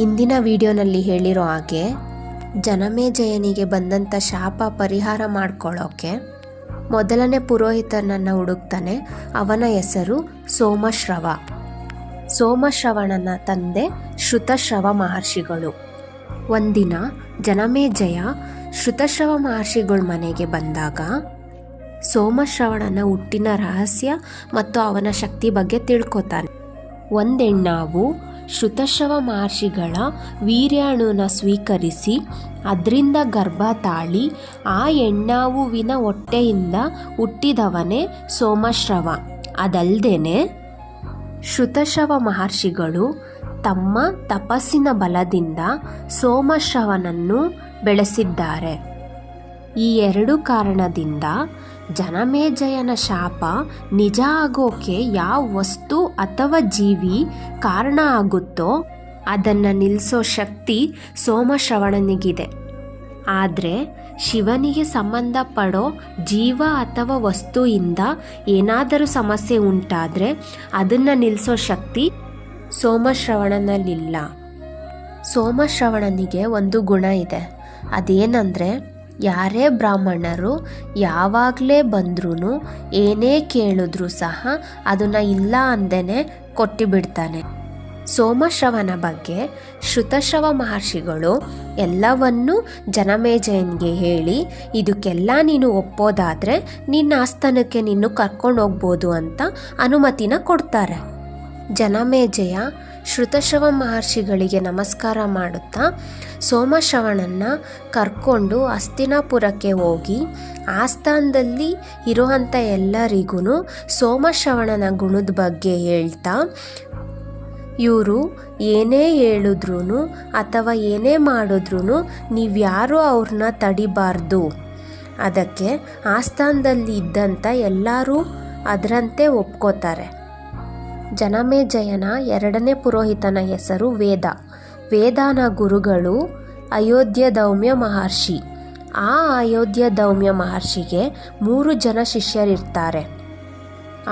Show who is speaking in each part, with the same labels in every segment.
Speaker 1: ಇಂದಿನ ವಿಡಿಯೋನಲ್ಲಿ ಹೇಳಿರೋ ಹಾಗೆ ಜನಮೇಜಯನಿಗೆ ಬಂದಂಥ ಶಾಪ ಪರಿಹಾರ ಮಾಡ್ಕೊಳ್ಳೋಕೆ ಮೊದಲನೇ ಪುರೋಹಿತನನ್ನು ಹುಡುಕ್ತಾನೆ. ಅವನ ಹೆಸರು ಸೋಮಶ್ರವ. ಸೋಮಶ್ರವಣನ ತಂದೆ ಶ್ರುತಶ್ರವ ಮಹರ್ಷಿಗಳು. ಒಂದಿನ ಜನಮೇಜಯ ಶ್ರುತಶ್ರವ ಮಹರ್ಷಿಗಳ ಮನೆಗೆ ಬಂದಾಗ ಸೋಮಶ್ರವಣನ ಹುಟ್ಟಿನ ರಹಸ್ಯ ಮತ್ತು ಅವನ ಶಕ್ತಿ ಬಗ್ಗೆ ತಿಳ್ಕೊತಾನೆ. ಒಂದೆಣ್ಣಾವು ಶ್ರುತಶ್ರವ ಮಹರ್ಷಿಗಳ ವೀರ್ಯಾಣುನ ಸ್ವೀಕರಿಸಿ ಅದರಿಂದ ಗರ್ಭ ತಾಳಿ ಆ ಹೆಣ್ಣಾವುವಿನ ಹೊಟ್ಟೆಯಿಂದ ಹುಟ್ಟಿದವನೇ ಸೋಮಶ್ರವ. ಅದಲ್ಲದೆ ಶ್ರುತಶ್ರವ ಮಹರ್ಷಿಗಳು ತಮ್ಮ ತಪಸ್ಸಿನ ಬಲದಿಂದ ಸೋಮಶ್ರವನನ್ನು ಬೆಳೆಸಿದ್ದಾರೆ. ಈ ಎರಡು ಕಾರಣದಿಂದ ಜನಮೇಜಯನ ಶಾಪ ನಿಜ ಆಗೋಕೆ ಯಾವ ವಸ್ತು ಅಥವಾ ಜೀವಿ ಕಾರಣ ಆಗುತ್ತೋ ಅದನ್ನು ನಿಲ್ಲಿಸೋ ಶಕ್ತಿ ಸೋಮಶ್ರವಣನಿಗಿದೆ. ಆದರೆ ಶಿವನಿಗೆ ಸಂಬಂಧಪಡೋ ಜೀವ ಅಥವಾ ವಸ್ತುವಿಂದ ಏನಾದರೂ ಸಮಸ್ಯೆ ಉಂಟಾದರೆ ಅದನ್ನು ನಿಲ್ಲಿಸೋ ಶಕ್ತಿ ಸೋಮಶ್ರವಣನಲ್ಲಿಲ್ಲ. ಸೋಮಶ್ರವಣನಿಗೆ ಒಂದು ಗುಣ ಇದೆ. ಅದೇನೆಂದರೆ ಯಾರೇ ಬ್ರಾಹ್ಮಣರು ಯಾವಾಗಲೇ ಬಂದ್ರೂ ಏನೇ ಕೇಳಿದ್ರೂ ಸಹ ಅದನ್ನು ಇಲ್ಲ ಅಂದೇನೆ ಕೊಟ್ಟಿಬಿಡ್ತಾನೆ. ಸೋಮಶ್ರವನ ಬಗ್ಗೆ ಶ್ರುತಶ್ರವ ಮಹರ್ಷಿಗಳು ಎಲ್ಲವನ್ನೂ ಜನಮೇಜಯನಿಗೆ ಹೇಳಿ ಇದಕ್ಕೆಲ್ಲ ನೀನು ಒಪ್ಪೋದಾದರೆ ನಿನ್ನ ಆಸ್ಥಾನಕ್ಕೆ ನೀನು ಕರ್ಕೊಂಡು ಹೋಗ್ಬೋದು ಅಂತ ಅನುಮತಿನ ಕೊಡ್ತಾರೆ. ಜನಮೇಜಯ ಶ್ರುತಶ್ರವ ಮಹರ್ಷಿಗಳಿಗೆ ನಮಸ್ಕಾರ ಮಾಡುತ್ತಾ ಸೋಮಶ್ರವಣನ ಕರ್ಕೊಂಡು ಹಸ್ತಿನಾಪುರಕ್ಕೆ ಹೋಗಿ ಆಸ್ಥಾನದಲ್ಲಿ ಇರುವಂಥ ಎಲ್ಲರಿಗೂ ಸೋಮಶ್ರವಣನ ಗುಣದ ಬಗ್ಗೆ ಹೇಳ್ತಾ ಇವರು ಏನೇ ಹೇಳಿದ್ರೂ ಅಥವಾ ಏನೇ ಮಾಡಿದ್ರೂ ನೀವ್ಯಾರೂ ಅವ್ರನ್ನ ತಡಿಬಾರ್ದು. ಅದಕ್ಕೆ ಆಸ್ಥಾನದಲ್ಲಿ ಇದ್ದಂಥ ಎಲ್ಲರೂ ಅದರಂತೆ ಒಪ್ಕೋತಾರೆ. ಜನಮೇಜಯನ ಎರಡನೇ ಪುರೋಹಿತನ ಹೆಸರು ವೇದ. ವೇದನ ಗುರುಗಳು ಅಯೋಧ್ಯ ದೌಮ್ಯ ಮಹರ್ಷಿ. ಆ ಅಯೋಧ್ಯ ದೌಮ್ಯ ಮಹರ್ಷಿಗೆ 3 ಜನ ಶಿಷ್ಯರಿರ್ತಾರೆ: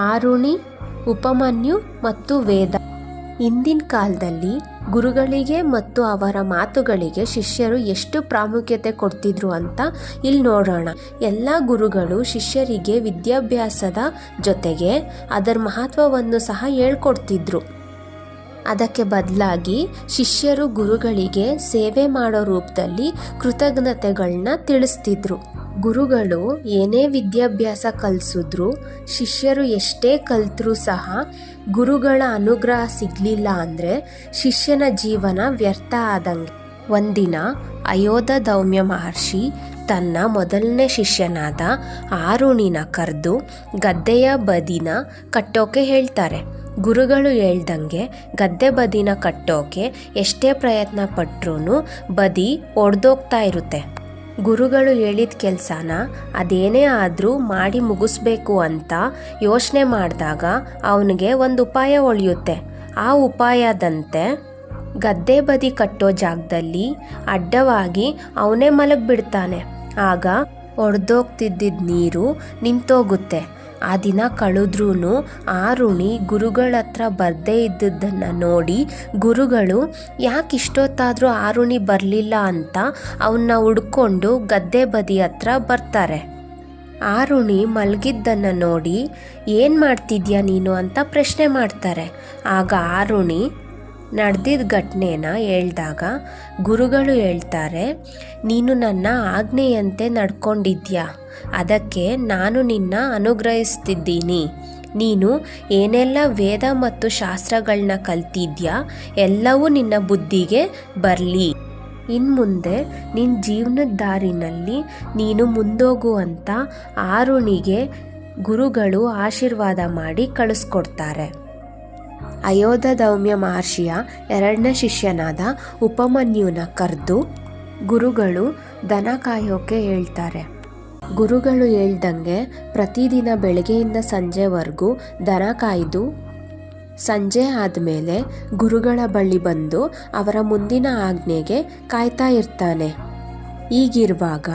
Speaker 1: ಆರುಣಿ, ಉಪಮನ್ಯು ಮತ್ತು ವೇದ. ಹಿಂದಿನ ಕಾಲದಲ್ಲಿ ಗುರುಗಳಿಗೆ ಮತ್ತು ಅವರ ಮಾತುಗಳಿಗೆ ಶಿಷ್ಯರು ಎಷ್ಟು ಪ್ರಾಮುಖ್ಯತೆ ಕೊಡ್ತಿದ್ರು ಅಂತ ಇಲ್ಲಿ ನೋಡೋಣ. ಎಲ್ಲ ಗುರುಗಳು ಶಿಷ್ಯರಿಗೆ ವಿದ್ಯಾಭ್ಯಾಸದ ಜೊತೆಗೆ ಅದರ ಮಹತ್ವವನ್ನು ಸಹ ಹೇಳ್ಕೊಡ್ತಿದ್ರು. ಅದಕ್ಕೆ ಬದಲಾಗಿ ಶಿಷ್ಯರು ಗುರುಗಳಿಗೆ ಸೇವೆ ಮಾಡೋ ರೂಪದಲ್ಲಿ ಕೃತಜ್ಞತೆಗಳನ್ನ ತಿಳಿಸ್ತಿದ್ರು. ಗುರುಗಳು ಏನೇ ವಿದ್ಯಾಭ್ಯಾಸ ಕಲಿಸಿದ್ರು ಶಿಷ್ಯರು ಎಷ್ಟೇ ಕಲಿತರೂ ಸಹ ಗುರುಗಳ ಅನುಗ್ರಹ ಸಿಗಲಿಲ್ಲ ಅಂದರೆ ಶಿಷ್ಯನ ಜೀವನ ವ್ಯರ್ಥ ಆದಂಗೆ. ಒಂದಿನ ಅಯೋಧ್ಯ ದೌಮ್ಯ ಮಹರ್ಷಿ ತನ್ನ ಮೊದಲನೇ ಶಿಷ್ಯನಾದ ಆರುಣಿನ ಕರೆದು ಗದ್ದೆಯ ಬದಿನ ಕಟ್ಟೋಕೆ ಹೇಳ್ತಾರೆ. ಗುರುಗಳು ಹೇಳ್ದಂಗೆ ಗದ್ದೆ ಬದಿನ ಕಟ್ಟೋಕೆ ಎಷ್ಟೇ ಪ್ರಯತ್ನ ಪಟ್ಟರೂ ಬದಿ ಒಡೆದೋಗ್ತಾ ಇರುತ್ತೆ. ಗುರುಗಳು ಹೇಳಿದ ಕೆಲಸನ ಅದೇನೇ ಆದರೂ ಮಾಡಿ ಮುಗಿಸ್ಬೇಕು ಅಂತ ಯೋಚನೆ ಮಾಡಿದಾಗ ಅವನಿಗೆ ಒಂದು ಉಪಾಯ ಒಳಿಯುತ್ತೆ. ಆ ಉಪಾಯದಂತೆ ಗದ್ದೆ ಬದಿ ಕಟ್ಟೋ ಜಾಗದಲ್ಲಿ ಅಡ್ಡವಾಗಿ ಅವನೇ ಮಲಗಿಬಿಡ್ತಾನೆ. ಆಗ ಒಡೆದೋಗ್ತಿದ್ದ ನೀರು ನಿಂತೋಗುತ್ತೆ. ಆ ದಿನ ಕಳೆದ್ರೂ ಆರುಣಿ ಗುರುಗಳ ಹತ್ರ ಬರದೇ ಇದ್ದದ್ದನ್ನು ನೋಡಿ ಗುರುಗಳು ಯಾಕೆ ಇಷ್ಟೊತ್ತಾದರೂ ಆರುಣಿ ಬರಲಿಲ್ಲ ಅಂತ ಅವನ್ನ ಹುಡ್ಕೊಂಡು ಗದ್ದೆ ಬದಿ ಹತ್ರ ಬರ್ತಾರೆ. ಆರುಣಿ ಮಲಗಿದ್ದನ್ನು ನೋಡಿ ಏನು ಮಾಡ್ತಿದ್ಯಾ ನೀನು ಅಂತ ಪ್ರಶ್ನೆ ಮಾಡ್ತಾರೆ. ಆಗ ಆರುಣಿ ನಡೆದಿದ್ದ ಘಟನೆನ ಹೇಳ್ದಾಗ ಗುರುಗಳು ಹೇಳ್ತಾರೆ, ನೀನು ನನ್ನ ಆಜ್ಞೆಯಂತೆ ನಡ್ಕೊಂಡಿದ್ಯಾ, ಅದಕ್ಕೆ ನಾನು ನಿನ್ನ ಅನುಗ್ರಹಿಸ್ತಿದ್ದೀನಿ. ನೀನು ಏನೆಲ್ಲ ವೇದ ಮತ್ತು ಶಾಸ್ತ್ರಗಳನ್ನ ಕಲ್ತಿದ್ಯಾ ಎಲ್ಲವೂ ನಿನ್ನ ಬುದ್ಧಿಗೆ ಬರಲಿ. ಇನ್ಮುಂದೆ ನಿನ್ನ ಜೀವನದ ದಾರಿನಲ್ಲಿ ನೀನು ಮುಂದೋಗು ಅಂತ ಆರುಣಿಗೆ ಗುರುಗಳು ಆಶೀರ್ವಾದ ಮಾಡಿ ಕಳಿಸ್ಕೊಡ್ತಾರೆ. ಅಯೋಧ್ಯ ದೌಮ್ಯ ಮಹರ್ಷಿಯ ಎರಡನೇ ಶಿಷ್ಯನಾದ ಉಪಮನ್ಯುನ ಕರೆದು ಗುರುಗಳು ದನ ಕಾಯೋಕೆ ಹೇಳ್ತಾರೆ. ಗುರುಗಳು ಹೇಳ್ದಂಗೆ ಪ್ರತಿದಿನ ಬೆಳಗ್ಗೆಯಿಂದ ಸಂಜೆವರೆಗೂ ದನ ಕಾಯ್ದು ಸಂಜೆ ಆದಮೇಲೆ ಗುರುಗಳ ಬಳಿ ಬಂದು ಅವರ ಮುಂದಿನ ಆಜ್ಞೆಗೆ ಕಾಯ್ತಾ ಇರ್ತಾನೆ. ಹೀಗಿರುವಾಗ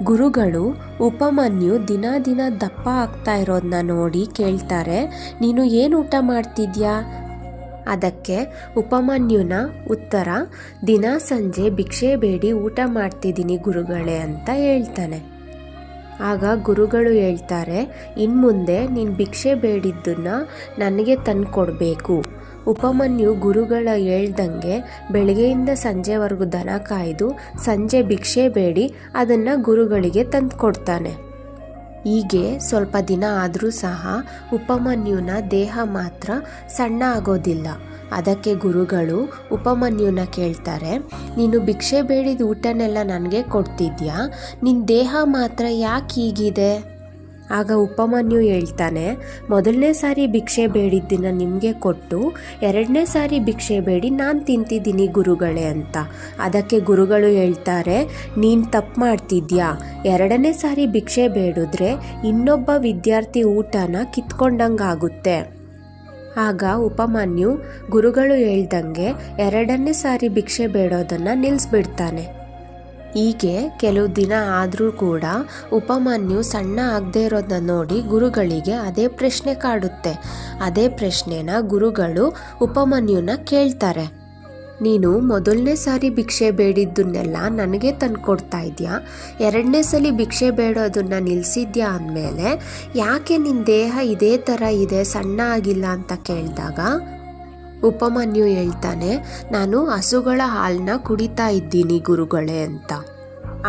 Speaker 1: ಗುರುಗಳು ಉಪಮನ್ಯು ದಿನ ದಿನ ದಪ್ಪ ಆಗ್ತಾ ಇರೋದನ್ನ ನೋಡಿ ಕೇಳ್ತಾರೆ, ನೀನು ಏನು ಊಟ ಮಾಡ್ತಿದ್ಯಾ? ಅದಕ್ಕೆ ಉಪಮನ್ಯುನ ಉತ್ತರ, ದಿನ ಸಂಜೆ ಭಿಕ್ಷೆ ಬೇಡಿ ಊಟ ಮಾಡ್ತಿದ್ದೀನಿ ಗುರುಗಳೇ ಅಂತ ಹೇಳ್ತಾನೆ. ಆಗ ಗುರುಗಳು ಹೇಳ್ತಾರೆ, ಇನ್ಮುಂದೆ ನೀನು ಭಿಕ್ಷೆ ಬೇಡಿದ್ದನ್ನು ನನಗೆ ತಂದು ಕೊಡಬೇಕು. ಉಪಮನ್ಯು ಗುರುಗಳ ಹೇಳ್ದಂಗೆ ಬೆಳಗ್ಗೆಯಿಂದ ಸಂಜೆವರೆಗೂ ದನ ಕಾಯ್ದು ಸಂಜೆ ಭಿಕ್ಷೆ ಬೇಡಿ ಅದನ್ನು ಗುರುಗಳಿಗೆ ತಂದು ಕೊಡ್ತಾನೆ. ಹೀಗೆ ಸ್ವಲ್ಪ ದಿನ ಆದರೂ ಸಹ ಉಪಮನ್ಯುನ ದೇಹ ಮಾತ್ರ ಸಣ್ಣ ಆಗೋದಿಲ್ಲ. ಅದಕ್ಕೆ ಗುರುಗಳು ಉಪಮನ್ಯುನ ಕೇಳ್ತಾರೆ, ನೀನು ಭಿಕ್ಷೆ ಬೇಡಿದ ಊಟನೆಲ್ಲ ನನಗೆ ಕೊಡ್ತಿದ್ಯಾ, ನಿನ್ನ ದೇಹ ಮಾತ್ರ ಯಾಕೆ ಹೀಗಿದೆ? ಆಗ ಉಪಮನ್ಯು ಹೇಳ್ತಾನೆ, ಮೊದಲನೇ ಸಾರಿ ಭಿಕ್ಷೆ ಬೇಡಿದ್ದನ್ನು ನಿಮಗೆ ಕೊಟ್ಟು ಎರಡನೇ ಸಾರಿ ಭಿಕ್ಷೆ ಬೇಡಿ ನಾನು ತಿಂತಿದ್ದೀನಿ ಗುರುಗಳೇ ಅಂತ. ಅದಕ್ಕೆ ಗುರುಗಳು ಹೇಳ್ತಾರೆ, ನೀನು ತಪ್ಪು ಮಾಡ್ತಿದ್ಯಾ, ಎರಡನೇ ಸಾರಿ ಭಿಕ್ಷೆ ಬೇಡಿದ್ರೆ ಇನ್ನೊಬ್ಬ ವಿದ್ಯಾರ್ಥಿ ಊಟನ ಕಿತ್ಕೊಂಡಂಗಾಗುತ್ತೆ. ಆಗ ಉಪಮನ್ಯು ಗುರುಗಳು ಹೇಳ್ದಂಗೆ ಎರಡನೇ ಸಾರಿ ಭಿಕ್ಷೆ ಬೇಡೋದನ್ನು ನಿಲ್ಲಿಸ್ಬಿಡ್ತಾನೆ. ಹೀಗೆ ಕೆಲವು ದಿನ ಆದರೂ ಕೂಡ ಉಪಮನ್ಯು ಸಣ್ಣ ಆಗದೆ ಇರೋದನ್ನ ನೋಡಿ ಗುರುಗಳಿಗೆ ಅದೇ ಪ್ರಶ್ನೆ ಕಾಡುತ್ತೆ. ಅದೇ ಪ್ರಶ್ನೆನ ಗುರುಗಳು ಉಪಮನ್ಯುನ ಕೇಳ್ತಾರೆ, ನೀನು ಮೊದಲನೇ ಸಾರಿ ಭಿಕ್ಷೆ ಬೇಡಿದ್ದನ್ನೆಲ್ಲ ನನಗೆ ತಂದು ಕೊಡ್ತಾ ಇದೆಯಾ, ಎರಡನೇ ಸಲ ಭಿಕ್ಷೆ ಬೇಡೋದನ್ನು ನಿಲ್ಲಿಸಿದ್ಯಾ ಅಂದಮೇಲೆ ಯಾಕೆ ನಿನ್ನ ದೇಹ ಇದೇ ಥರ ಇದೆ, ಸಣ್ಣ ಆಗಿಲ್ಲ ಅಂತ ಕೇಳಿದಾಗ ಉಪಮನ್ಯು ಹೇಳ್ತಾನೆ, ನಾನು ಹಸುಗಳ ಹಾಲನ್ನ ಕುಡಿತಾ ಇದ್ದೀನಿ ಗುರುಗಳೇ ಅಂತ.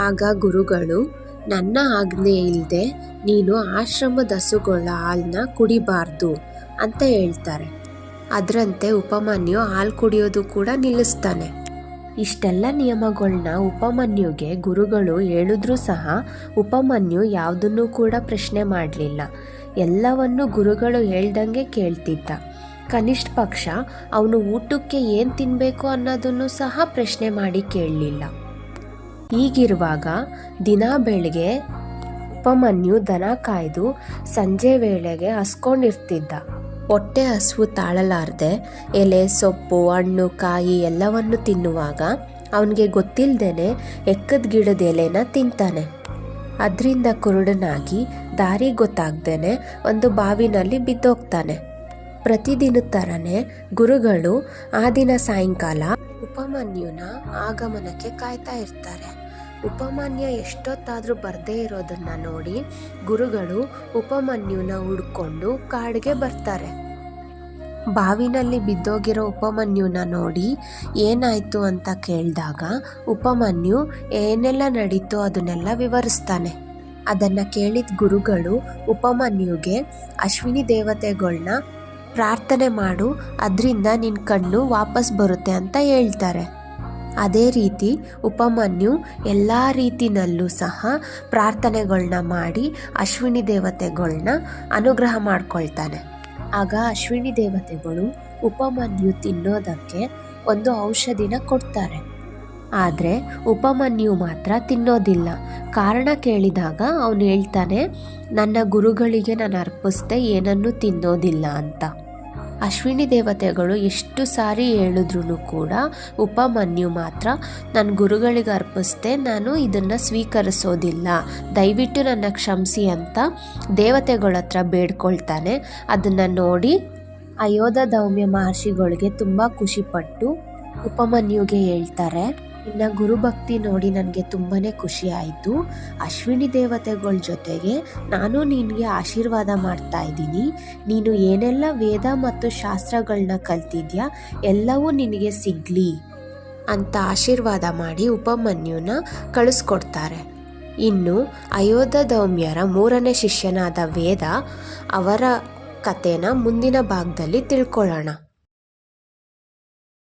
Speaker 1: ಆಗ ಗುರುಗಳು, ನನ್ನ ಆಜ್ಞೆ ಇಲ್ಲದೆ ನೀನು ಆಶ್ರಮದ ಹಸುಗಳ ಹಾಲನ್ನ ಕುಡಿಬಾರ್ದು ಅಂತ ಹೇಳ್ತಾರೆ. ಅದರಂತೆ ಉಪಮನ್ಯು ಹಾಲು ಕುಡಿಯೋದು ಕೂಡ ನಿಲ್ಲಿಸ್ತಾನೆ. ಇಷ್ಟೆಲ್ಲ ನಿಯಮಗಳನ್ನ ಉಪಮನ್ಯುಗೆ ಗುರುಗಳು ಹೇಳಿದ್ರೂ ಸಹ ಉಪಮನ್ಯು ಯಾವುದನ್ನು ಕೂಡ ಪ್ರಶ್ನೆ ಮಾಡಲಿಲ್ಲ. ಎಲ್ಲವನ್ನು ಗುರುಗಳು ಹೇಳ್ದಂಗೆ ಕೇಳ್ತಿದ್ದ. ಕನಿಷ್ಠ ಪಕ್ಷ ಅವನು ಊಟಕ್ಕೆ ಏನು ತಿನ್ನಬೇಕು ಅನ್ನೋದನ್ನು ಸಹ ಪ್ರಶ್ನೆ ಮಾಡಿ ಕೇಳಲಿಲ್ಲ. ಹೀಗಿರುವಾಗ ದಿನ ಬೆಳಗ್ಗೆ ಉಪಮನ್ಯು ದನ ಕಾಯ್ದು ಸಂಜೆ ವೇಳೆಗೆ ಹಸ್ಕೊಂಡಿರ್ತಿದ್ದ. ಹೊಟ್ಟೆ ಹಸಿವು ತಾಳಲಾರದೆ ಎಲೆ, ಸೊಪ್ಪು, ಹಣ್ಣು, ಕಾಯಿ ಎಲ್ಲವನ್ನು ತಿನ್ನುವಾಗ ಅವನಿಗೆ ಗೊತ್ತಿಲ್ಲದೇನೆ ಎಕ್ಕದ ಗಿಡದ ಎಲೆನ ತಿಂತಾನೆ. ಅದರಿಂದ ಕುರುಡನಾಗಿ ದಾರಿ ಗೊತ್ತಾಗ್ದೇನೆ ಒಂದು ಬಾವಿನಲ್ಲಿ ಬಿದ್ದೋಗ್ತಾನೆ. ಪ್ರತಿದಿನದ ಥರನೇ ಗುರುಗಳು ಆ ದಿನ ಸಾಯಂಕಾಲ ಉಪಮನ್ಯುನ ಆಗಮನಕ್ಕೆ ಕಾಯ್ತಾ ಇರ್ತಾರೆ. ಉಪಮನ್ಯ ಎಷ್ಟೊತ್ತಾದರೂ ಬರದೇ ಇರೋದನ್ನ ನೋಡಿ ಗುರುಗಳು ಉಪಮನ್ಯುನ ಹುಡ್ಕೊಂಡು ಕಾಡಿಗೆ ಬರ್ತಾರೆ. ಬಾವಿನಲ್ಲಿ ಬಿದ್ದೋಗಿರೋ ಉಪಮನ್ಯುನ ನೋಡಿ ಏನಾಯಿತು ಅಂತ ಕೇಳಿದಾಗ ಉಪಮನ್ಯು ಏನೆಲ್ಲ ನಡೀತೋ ಅದನ್ನೆಲ್ಲ ವಿವರಿಸ್ತಾನೆ. ಅದನ್ನು ಕೇಳಿದ ಗುರುಗಳು ಉಪಮನ್ಯುಗೆ ಅಶ್ವಿನಿ ದೇವತೆಗಳನ್ನ ಪ್ರಾರ್ಥನೆ ಮಾಡು, ಅದರಿಂದ ನಿನ್ನ ಕಣ್ಣು ವಾಪಸ್ ಬರುತ್ತೆ ಅಂತ ಹೇಳ್ತಾರೆ. ಅದೇ ರೀತಿ ಉಪಮನ್ಯು ಎಲ್ಲ ರೀತಿನಲ್ಲೂ ಸಹ ಪ್ರಾರ್ಥನೆಗಳನ್ನ ಮಾಡಿ ಅಶ್ವಿನಿ ದೇವತೆಗಳನ್ನ ಅನುಗ್ರಹ ಮಾಡ್ಕೊಳ್ತಾನೆ. ಆಗ ಅಶ್ವಿನಿ ದೇವತೆಗಳು ಉಪಮನ್ಯು ತಿನ್ನೋದಕ್ಕೆ ಒಂದು ಔಷಧಿನ ಕೊಡ್ತಾರೆ. ಆದರೆ ಉಪಮನ್ಯು ಮಾತ್ರ ತಿನ್ನೋದಿಲ್ಲ. ಕಾರಣ ಕೇಳಿದಾಗ ಅವನು ಹೇಳ್ತಾನೆ, ನನ್ನ ಗುರುಗಳಿಗೆ ನಾನು ಅರ್ಪಿಸ್ದೆ ಏನನ್ನೂ ತಿನ್ನೋದಿಲ್ಲ ಅಂತ. ಅಶ್ವಿನಿ ದೇವತೆಗಳು ಎಷ್ಟು ಸಾರಿ ಹೇಳಿದ್ರೂ ಕೂಡ ಉಪಮನ್ಯು ಮಾತ್ರ ನನ್ನ ಗುರುಗಳಿಗೆ ಅರ್ಪಿಸ್ದೆ, ನಾನು ಇದನ್ನು ಸ್ವೀಕರಿಸೋದಿಲ್ಲ, ದಯವಿಟ್ಟು ನನ್ನ ಕ್ಷಮಿಸಿ ಅಂತ ದೇವತೆಗಳ ಹತ್ರ ಬೇಡ್ಕೊಳ್ತಾನೆ. ಅದನ್ನು ನೋಡಿ ಅಯೋಧಧೌಮ್ಯ ಮಹರ್ಷಿಗಳಿಗೆ ತುಂಬ ಖುಷಿಪಟ್ಟು ಉಪಮನ್ಯುಗೆ ಹೇಳ್ತಾರೆ, ನಿನ್ನ ಗುರುಭಕ್ತಿ ನೋಡಿ ನನಗೆ ತುಂಬಾ ಖುಷಿ ಆಯಿತು. ಅಶ್ವಿನಿ ದೇವತೆಗಳ ಜೊತೆಗೆ ನಾನು ನಿನಗೆ ಆಶೀರ್ವಾದ ಮಾಡ್ತಾ ಇದ್ದೀನಿ. ನೀನು ಏನೆಲ್ಲ ವೇದ ಮತ್ತು ಶಾಸ್ತ್ರಗಳನ್ನ ಕಲ್ತಿದ್ಯಾ ಎಲ್ಲವೂ ನಿನಗೆ ಸಿಗಲಿ ಅಂತ ಆಶೀರ್ವಾದ ಮಾಡಿ ಉಪಮನ್ಯುನ ಕಳಿಸ್ಕೊಡ್ತಾರೆ. ಇನ್ನು ಅಯೋಧಧೌಮ್ಯರ 3ನೇ ಶಿಷ್ಯನಾದ ವೇದ, ಅವರ ಕಥೆನ ಮುಂದಿನ ಭಾಗದಲ್ಲಿ ತಿಳ್ಕೊಳ್ಳೋಣ.